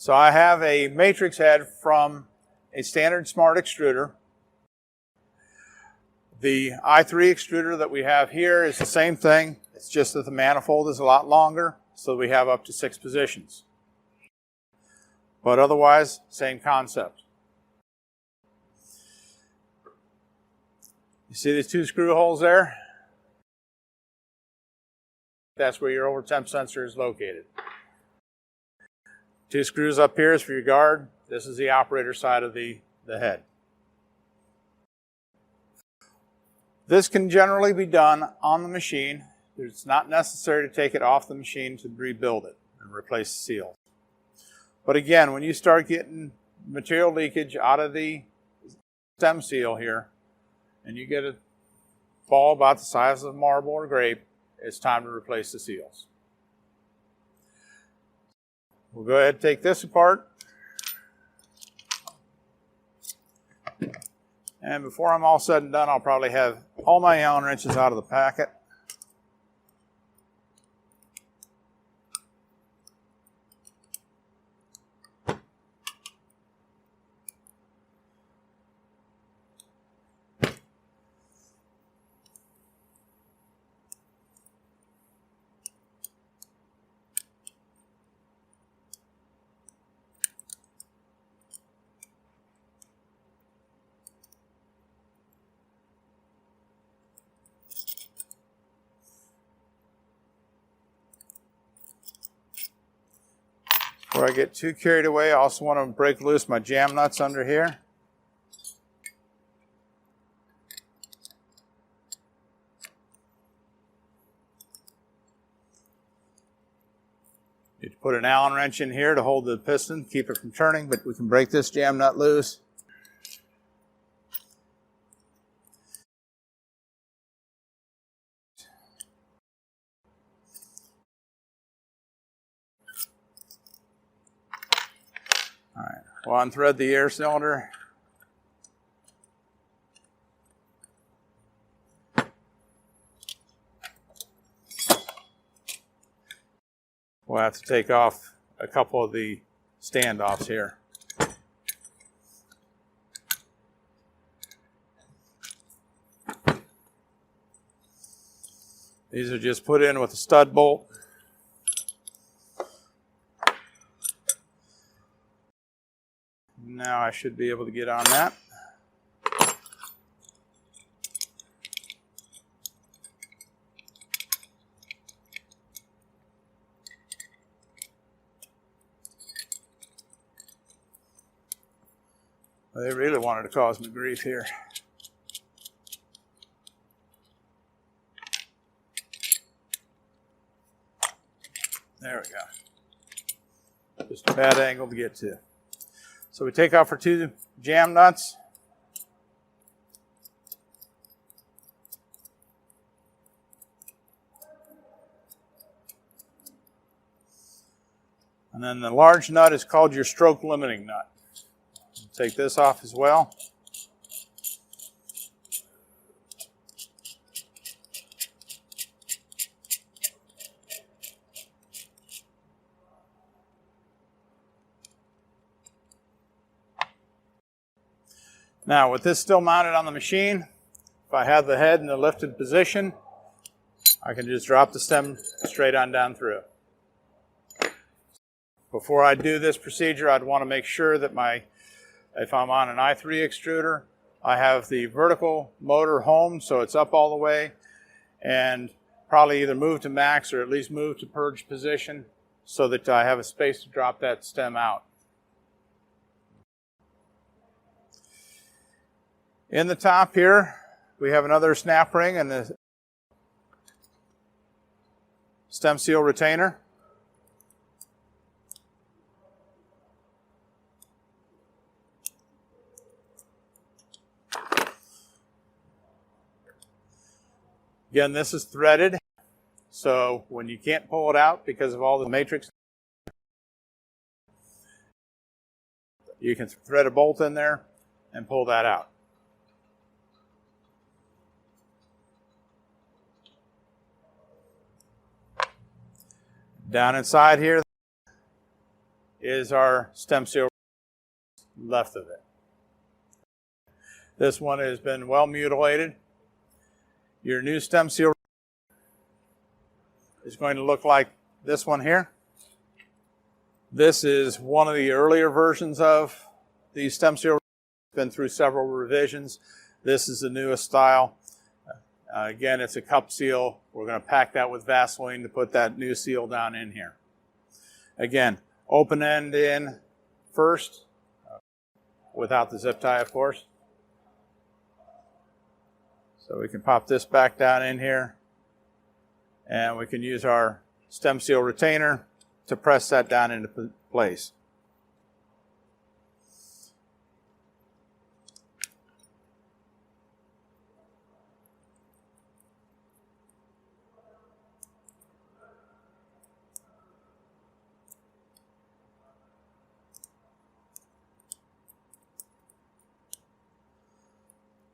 So I have a matrix head from a standard SmartExtruder. The i3 extruder that we have here is the same thing. It's just that the manifold is a lot longer, so we have up to 6 positions. But otherwise, same concept. You see these 2 screw holes there? That's where your over temp sensor is located. 2 screws up here is for your guard. This is the operator side of the head. This can generally be done on the machine. It's not necessary to take it off the machine to rebuild it and replace the seal. But again, when you start getting material leakage out of the stem seal here, and you get a ball about the size of a marble or grape, it's time to replace the seals. We'll go ahead and take this apart. And before I'm all said and done, I'll probably have all my Allen wrenches out of the packet. Before I get too carried away, I also want to break loose my jam nuts under here. You put an Allen wrench in here to hold the piston, keep it from turning, but we can break this jam nut loose. All right, we'll unthread the air cylinder. We'll have to take off a couple of the standoffs here. These are just put in with a stud bolt. Now I should be able to get on that. They really wanted to cause me grief here. There we go. Just a bad angle to get to. So we take off our 2 jam nuts. And then the large nut is called your stroke limiting nut. Take this off as well. Now, with this still mounted on the machine, if I have the head in the lifted position, I can just drop the stem straight on down through. Before I do this procedure, I'd want to make sure that if I'm on an i3 extruder, I have the vertical motor home, so it's up all the way, and probably either move to max or at least move to purge position so that I have a space to drop that stem out. In the top here, we have another snap ring and the stem seal retainer. Again, this is threaded, so when you can't pull it out because of all the matrix, you can thread a bolt in there and pull that out. Down inside here is our stem seal left of it. This one has been well mutilated. Your new stem seal is going to look like this one here. This is one of the earlier versions of the stem seal. It's been through several revisions. This is the newest style. Again, it's a cup seal. We're going to pack that with Vaseline to put that new seal down in here. Again, open end in first, without the zip tie, of course. So we can pop this back down in here, and we can use our stem seal retainer to press that down into place.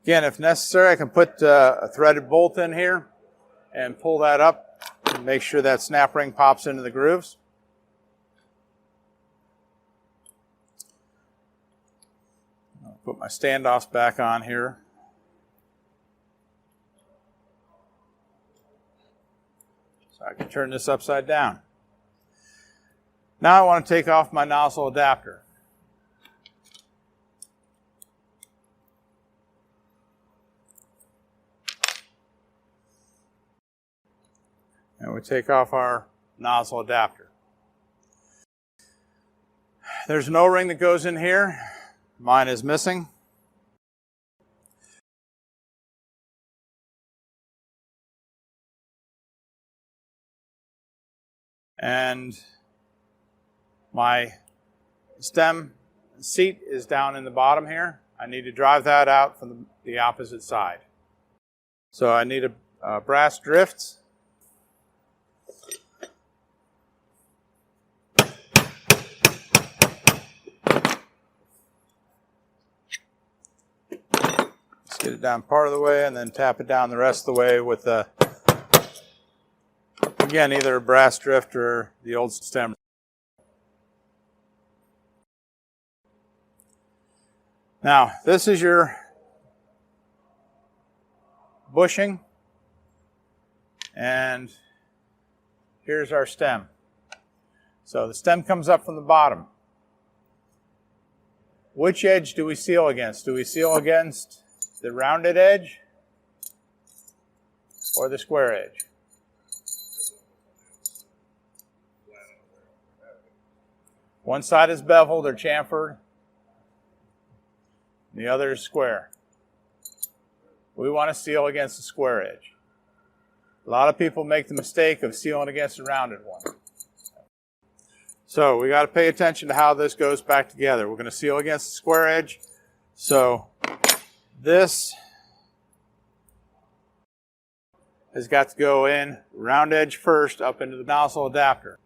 Again, if necessary, I can put a threaded bolt in here and pull that up and make sure that snap ring pops into the grooves. I'll put my standoffs back on here. So I can turn this upside down. Now I want to take off my nozzle adapter. And we take off our nozzle adapter. There's an O-ring that goes in here. Mine is missing. And my stem seat is down in the bottom here. I need to drive that out from the opposite side. So I need a brass drift. Get it down part of the way and then tap it down the rest of the way with again, either a brass drift or the old stem. Now, this is your bushing, and here's our stem. So the stem comes up from the bottom. Which edge do we seal against? Do we seal against the rounded edge or the square edge? One side is beveled or chamfered, the other is square. We want to seal against the square edge. A lot of people make the mistake of sealing against the rounded one. So we got to pay attention to how this goes back together. We're going to seal against the square edge. So this has got to go in round edge first up into the nozzle adapter.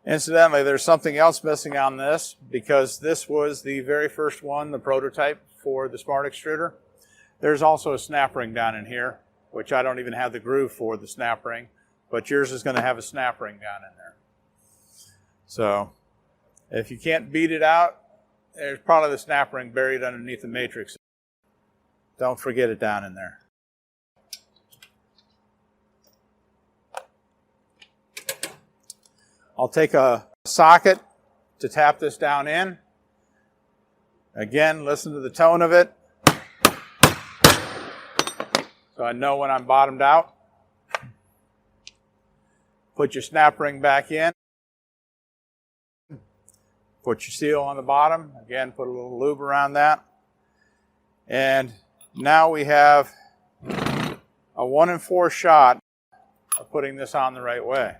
Incidentally, there's something else missing on this because this was the very first one, the prototype for the SmartExtruder. There's also a snap ring down in here, which I don't even have the groove for the snap ring, but yours is going to have a snap ring down in there. So if you can't beat it out, there's probably the snap ring buried underneath the matrix. Don't forget it down in there. I'll take a socket to tap this down in. Again, listen to the tone of it, so I know when I'm bottomed out. Put your snap ring back in. Put your seal on the bottom. Again, put a little lube around that. And now we have a 1 in 4 shot of putting this on the right way.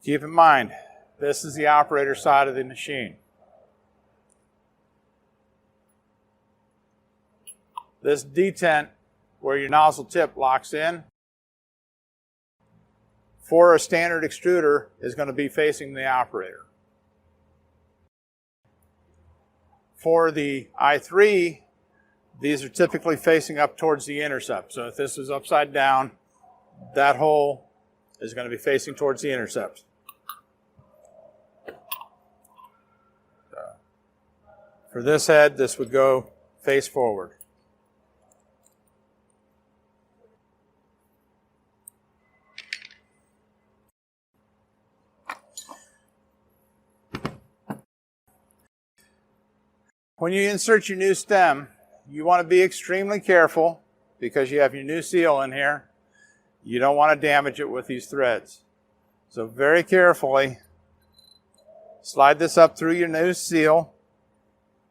Keep in mind, this is the operator side of the machine. This detent, where your nozzle tip locks in, for a standard extruder is going to be facing the operator. For the i3, these are typically facing up towards the intercept. So if this is upside down, that hole is going to be facing towards the intercept. For this head, this would go face forward. When you insert your new stem, you want to be extremely careful because you have your new seal in here. You don't want to damage it with these threads. So very carefully, slide this up through your new seal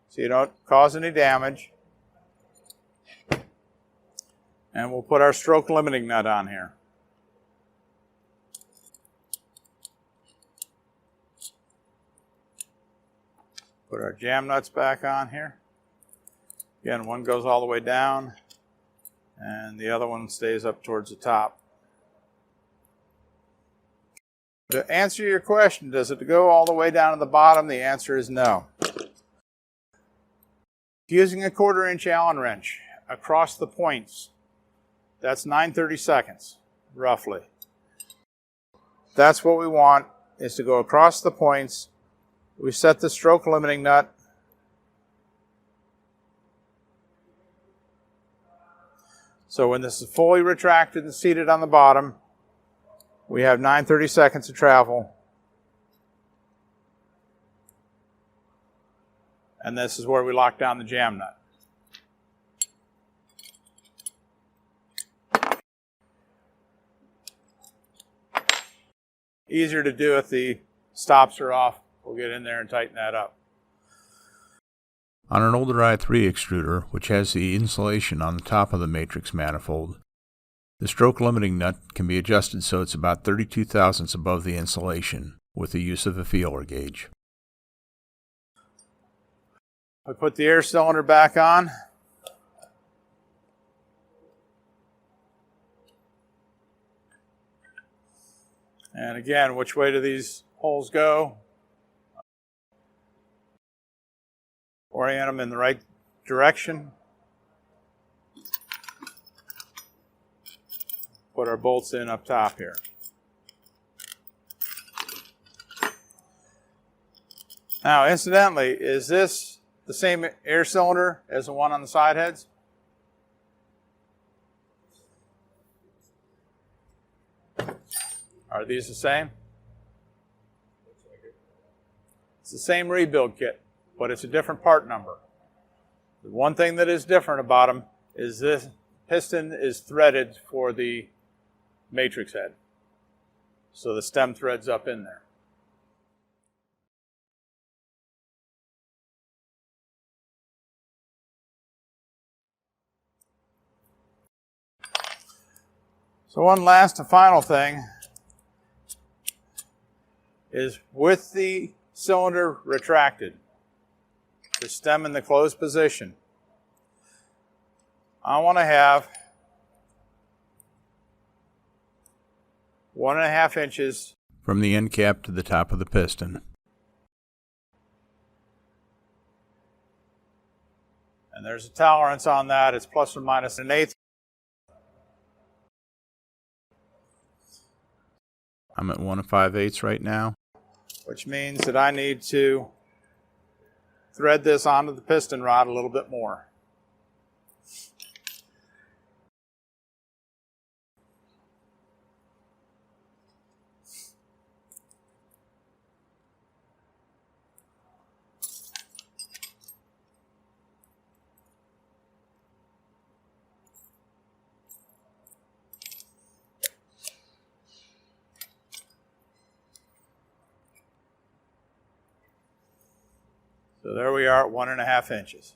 so you don't cause any damage. And we'll put our stroke limiting nut on here. Put our jam nuts back on here. Again, one goes all the way down and the other one stays up towards the top. To answer your question, does it go all the way down to the bottom? The answer is no. Using a 1/4 inch Allen wrench across the points, that's 9/32, roughly. That's what we want, is to go across the points. We set the stroke limiting nut. So when this is fully retracted and seated on the bottom, we have 9/32 to travel. And this is where we lock down the jam nut. Easier to do if the stops are off. We'll get in there and tighten that up. On an older i3 extruder, which has the insulation on the top of the matrix manifold, the stroke limiting nut can be adjusted so it's about 32 thousandths above the insulation with the use of a feeler gauge. I put the air cylinder back on. And again, which way do these holes go? Orient them in the right direction. Put our bolts in up top here. Now, incidentally, is this the same air cylinder as the one on the side heads? Are these the same? It's the same rebuild kit, but it's a different part number. The one thing that is different about them is this piston is threaded for the matrix head. So the stem threads up in there. So one last and final thing is with the cylinder retracted, the stem in the closed position, I want to have 1.5 inches from the end cap to the top of the piston. And there's a tolerance on that. It's plus or minus 1/8. I'm at 1 5/8 right now. Which means that I need to thread this onto the piston rod a little bit more. So there we are at 1.5 inches.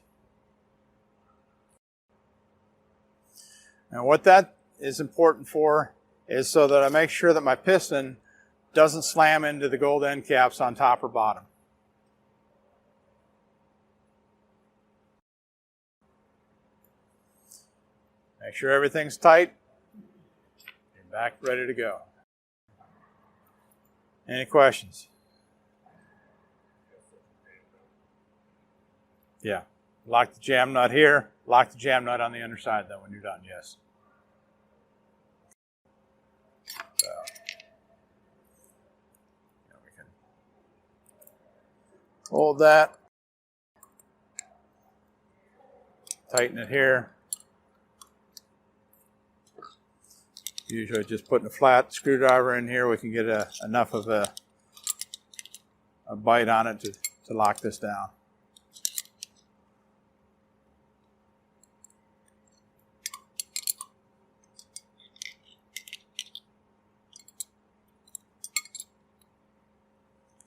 Now what that is important for is so that I make sure that my piston doesn't slam into the gold end caps on top or bottom. Make sure everything's tight. You're back ready to go. Any questions? Yeah. Lock the jam nut here. Lock the jam nut on the underside though when you're done, yes. Hold that. Tighten it here. Usually just putting a flat screwdriver in here, we can get enough of a bite on it to lock this down.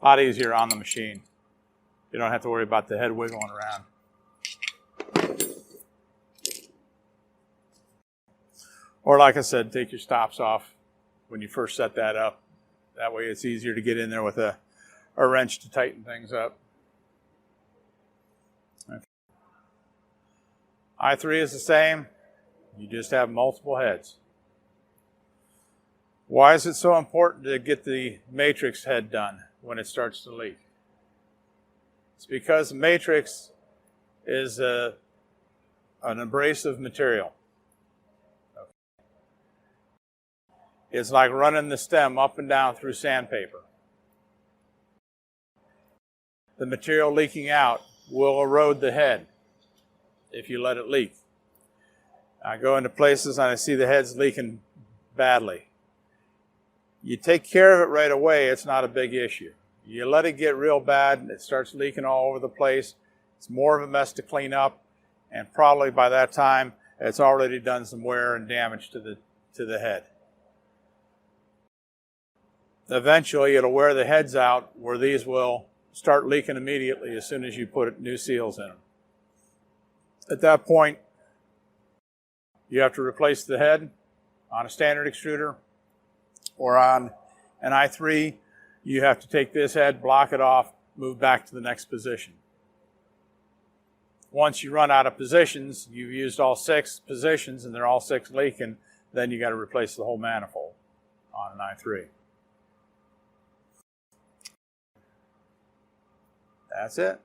A lot easier on the machine. You don't have to worry about the head wiggling around. Or like I said, take your stops off when you first set that up. That way it's easier to get in there with a wrench to tighten things up. Okay. I3 is the same. You just have multiple heads. Why is it so important to get the matrix head done when it starts to leak? It's because the matrix is an abrasive material. It's like running the stem up and down through sandpaper. The material leaking out will erode the head if you let it leak. I go into places and I see the heads leaking badly. You take care of it right away, it's not a big issue. You let it get real bad and it starts leaking all over the place. It's more of a mess to clean up, and probably by that time it's already done some wear and damage to the head. Eventually it'll wear the heads out where these will start leaking immediately as soon as you put new seals in them. At that point, you have to replace the head on a standard extruder, or on an i3, you have to take this head, block it off, move back to the next position. Once you run out of positions, you've used all 6 positions and they're all 6 leaking, then you got to replace the whole manifold on an i3. That's it.